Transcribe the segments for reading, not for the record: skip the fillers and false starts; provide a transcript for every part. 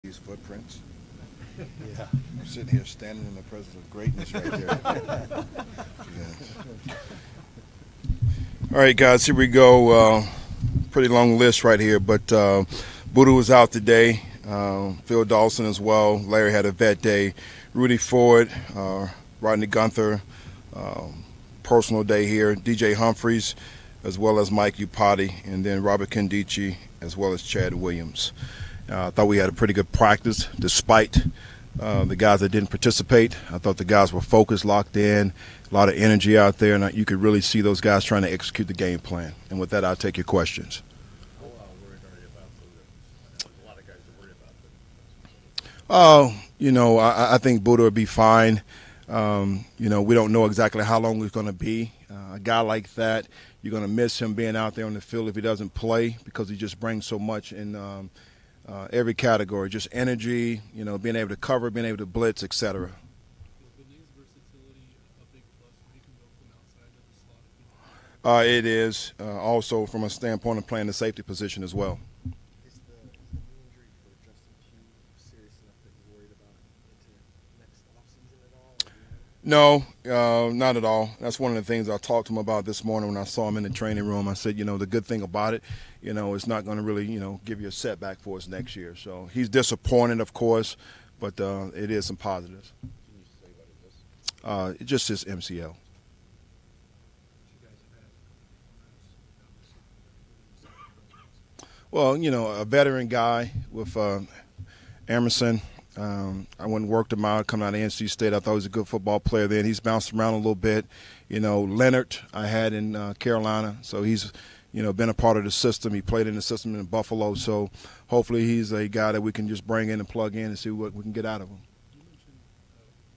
These footprints. Yeah. I'm sitting here standing in the presence of greatness right there. Yes. All right, guys, here we go. Pretty long list right here, but Buddha was out today. Phil Dawson as well. Larry had a vet day. Rudy Ford, Rodney Gunther, personal day here. DJ Humphreys, as well as Mike Upati, and then Robert Condici, as well as Chad Williams. I thought we had a pretty good practice despite the guys that didn't participate. I thought the guys were focused, locked in, a lot of energy out there, and you could really see those guys trying to execute the game plan. And with that, I'll take your questions. How worried are you about Buddha? A lot of guys are worried about Buddha. I think Buddha will be fine. We don't know exactly how long he's going to be. A guy like that, you're going to miss him being out there on the field if he doesn't play because he just brings so much in every category, just energy, being able to cover, being able to blitz, etc. It is also from a standpoint of playing the safety position as well. Is the knee injury for Justin Pugh serious enough that you're worried about into next offseason at all? No, not at all. That's one of the things I talked to him about this morning when I saw him in the training room. I said, the good thing about it, it's not going to really, give you a setback for us next year. So he's disappointed, of course, but it is some positives. Can you say what it is? Just his MCL. Well, a veteran guy with Emerson. I went and worked him out coming out of NC State. I thought he was a good football player then. He's bounced around a little bit. Leonard I had in Carolina, so he's, been a part of the system. He played in the system in Buffalo, so hopefully he's a guy that we can just bring in and plug in and see what we can get out of him. You mentioned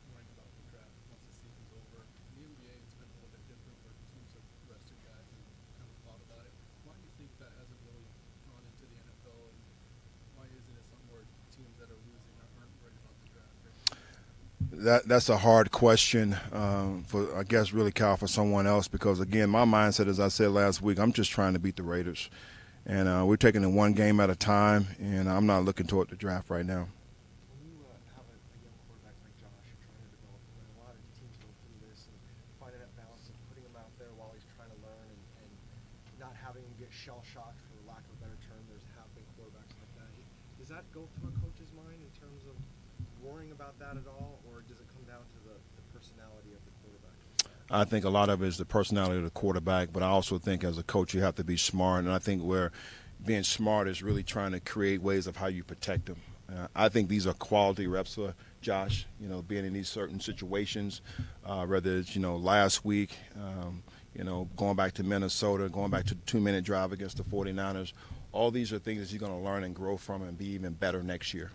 worrying about the draft once the season's over. In the NBA, it's been a little bit different where teams have rested guys and kind of thought about it. Why do you think that hasn't really gone into the NFL, and why isn't it something where teams that are losing aren't worried about the draft right now? That's a hard question for, I guess, really, Kyle, for someone else because, again, my mindset, as I said last week, I'm just trying to beat the Raiders. And we're taking it one game at a time, and I'm not looking toward the draft right now. When you have a young quarterback like Josh, you're trying to develop him, and a lot of teams go through this and finding that balance of putting him out there while he's trying to learn and not having him get shell-shocked, for lack of a better term. There's have been quarterbacks like that. Does that go through a coach's mind in terms of worrying about that at all, or does it come down to the personality of the quarterback? I think a lot of it is the personality of the quarterback, but I also think as a coach you have to be smart, and I think where being smart is really trying to create ways of how you protect them. I think these are quality reps for Josh, being in these certain situations, whether it's, last week, going back to Minnesota, going back to the 2-minute drive against the 49ers. All these are things that he's going to learn and grow from and be even better next year.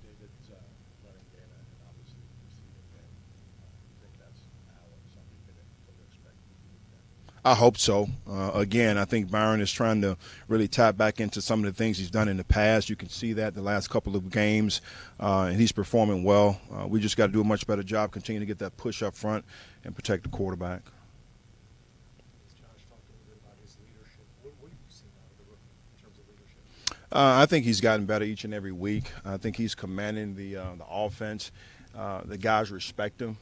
David's running game and obviously receiving game. You think that's now something you could expect? I hope so. Again, I think Byron is trying to really tap back into some of the things he's done in the past. You can see that the last couple of games, and he's performing well. We just got to do a much better job, continue to get that push up front and protect the quarterback. Is Josh talking a bit about his leadership? What have you seen out of the rookie in terms of leadership? I think he's gotten better each and every week. I think he's commanding the offense. The guys respect him.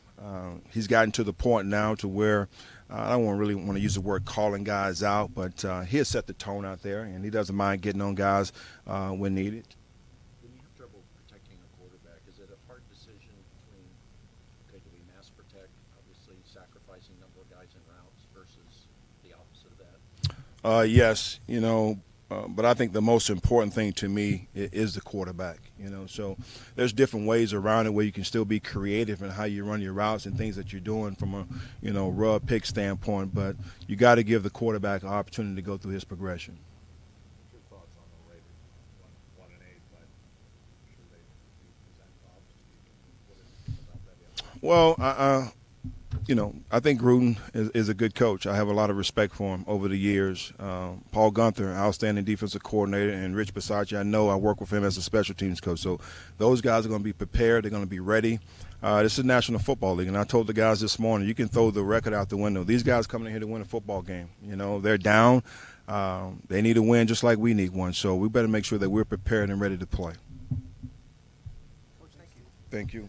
He's gotten to the point now to where I don't really want to use the word calling guys out, but he'll set the tone out there, and he doesn't mind getting on guys when needed. When you have trouble protecting a quarterback, is it a hard decision between, okay, do we mass protect, obviously sacrificing number of guys in routes versus the opposite of that? Yes, but I think the most important thing to me is the quarterback. So there's different ways around it where you can still be creative in how you run your routes and things that you're doing from a rub pick standpoint. But you got to give the quarterback an opportunity to go through his progression. Your thoughts on the Raiders? 1-8, but should they present problems? What do you think about that? Well, I think Gruden is a good coach. I have a lot of respect for him over the years. Paul Gunther, outstanding defensive coordinator, and Rich Bisaccia, I work with him as a special teams coach. So those guys are going to be prepared. They're going to be ready. This is National Football League, and I told the guys this morning, you can throw the record out the window. These guys coming in here to win a football game. They're down. They need a win just like we need one. So we better make sure that we're prepared and ready to play. Thank you.